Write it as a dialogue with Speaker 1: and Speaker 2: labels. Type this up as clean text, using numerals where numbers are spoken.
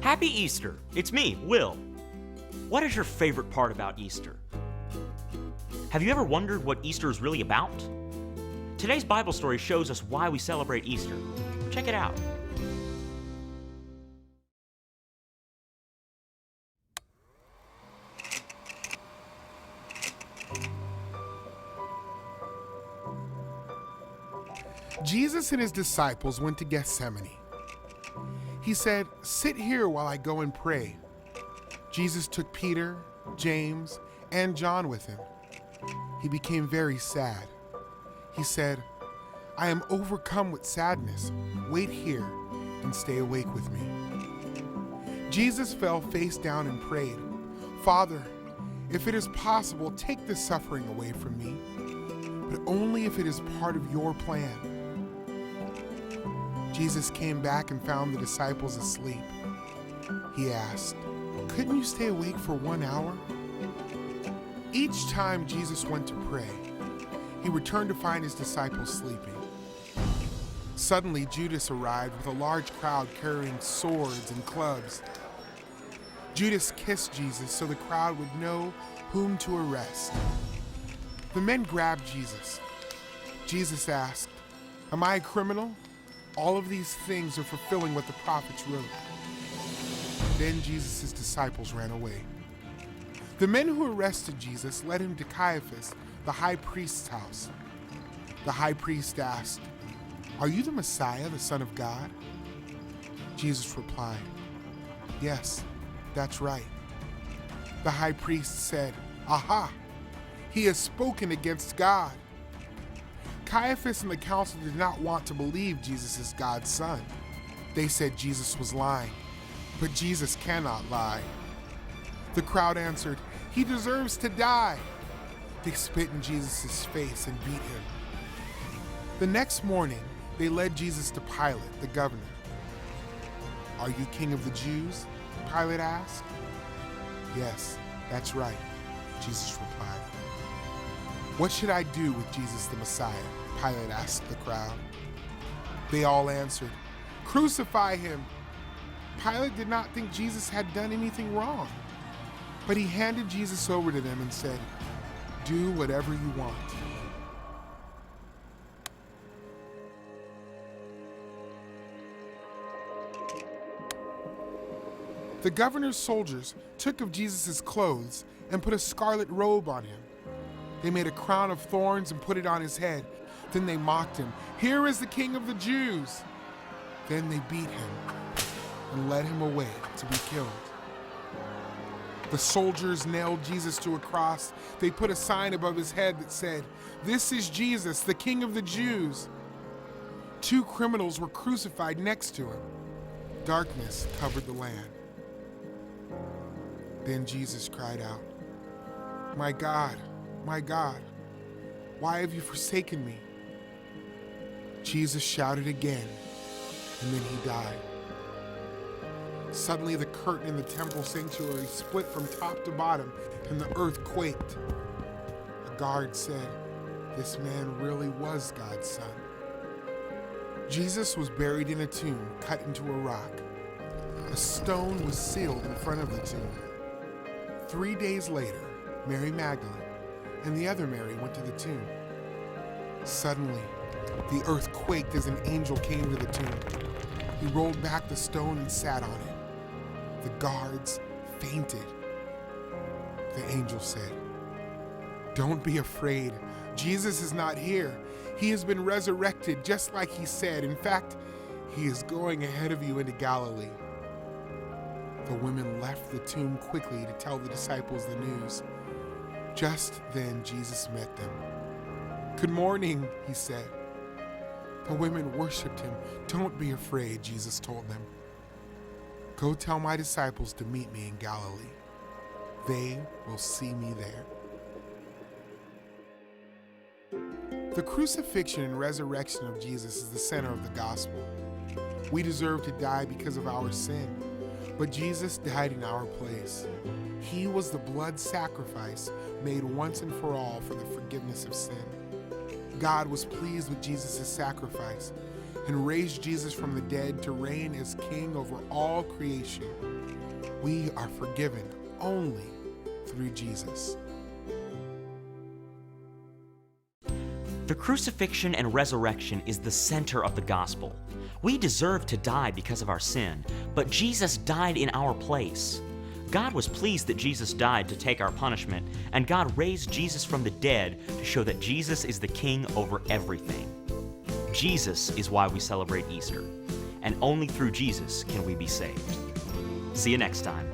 Speaker 1: Happy Easter! It's me, Will. What is your favorite part about Easter? Have you ever wondered what Easter is really about? Today's Bible story shows us why we celebrate Easter. Check it out.
Speaker 2: Jesus and his disciples went to Gethsemane. He said, "Sit here while I go and pray." Jesus took Peter, James, and John with him. He became very sad. He said, "I am overcome with sadness. Wait here and stay awake with me." Jesus fell face down and prayed, "Father, if it is possible, take this suffering away from me, but only if it is part of your plan." Jesus came back and found the disciples asleep. He asked, "Couldn't you stay awake for 1 hour?" Each time Jesus went to pray, he returned to find his disciples sleeping. Suddenly, Judas arrived with a large crowd carrying swords and clubs. Judas kissed Jesus so the crowd would know whom to arrest. The men grabbed Jesus. Jesus asked, "Am I a criminal? All of these things are fulfilling what the prophets wrote." Then Jesus' disciples ran away. The men who arrested Jesus led him to Caiaphas, the high priest's house. The high priest asked, "Are you the Messiah, the Son of God?" Jesus replied, "Yes, that's right." The high priest said, "Aha! He has spoken against God." Caiaphas and the council did not want to believe Jesus is God's son. They said Jesus was lying, but Jesus cannot lie. The crowd answered, "He deserves to die." They spit in Jesus' face and beat him. The next morning, they led Jesus to Pilate, the governor. "Are you king of the Jews?" Pilate asked. "Yes, that's right," Jesus replied. "What should I do with Jesus the Messiah?" Pilate asked the crowd. They all answered, "Crucify him." Pilate did not think Jesus had done anything wrong, but he handed Jesus over to them and said, "Do whatever you want." The governor's soldiers took of Jesus' clothes and put a scarlet robe on him. They made a crown of thorns and put it on his head. Then they mocked him, "Here is the King of the Jews!" Then they beat him and led him away to be killed. The soldiers nailed Jesus to a cross. They put a sign above his head that said, "This is Jesus, the King of the Jews." 2 criminals were crucified next to him. Darkness covered the land. Then Jesus cried out, my God, why have you forsaken me?" Jesus shouted again, and then he died. Suddenly the curtain in the temple sanctuary split from top to bottom, and the earth quaked. A guard said, "This man really was God's son." Jesus was buried in a tomb cut into a rock. A stone was sealed in front of the tomb. 3 days later, Mary Magdalene and the other Mary went to the tomb. Suddenly, the earth quaked as an angel came to the tomb. He rolled back the stone and sat on it. The guards fainted. The angel said, "Don't be afraid. Jesus is not here. He has been resurrected just like he said. In fact, he is going ahead of you into Galilee." The women left the tomb quickly to tell the disciples the news. Just then Jesus met them. "Good morning," he said. The women worshiped him. "Don't be afraid," Jesus told them. "Go tell my disciples to meet me in Galilee. They will see me there." The crucifixion and resurrection of Jesus is the center of the gospel. We deserve to die because of our sin, but Jesus died in our place. He was the blood sacrifice made once and for all for the forgiveness of sin. God was pleased with Jesus' sacrifice, and raised Jesus from the dead to reign as king over all creation. We are forgiven only through Jesus.
Speaker 1: The crucifixion and resurrection is the center of the gospel. We deserve to die because of our sin, but Jesus died in our place. God was pleased that Jesus died to take our punishment, and God raised Jesus from the dead to show that Jesus is the king over everything. Jesus is why we celebrate Easter, and only through Jesus can we be saved. See you next time.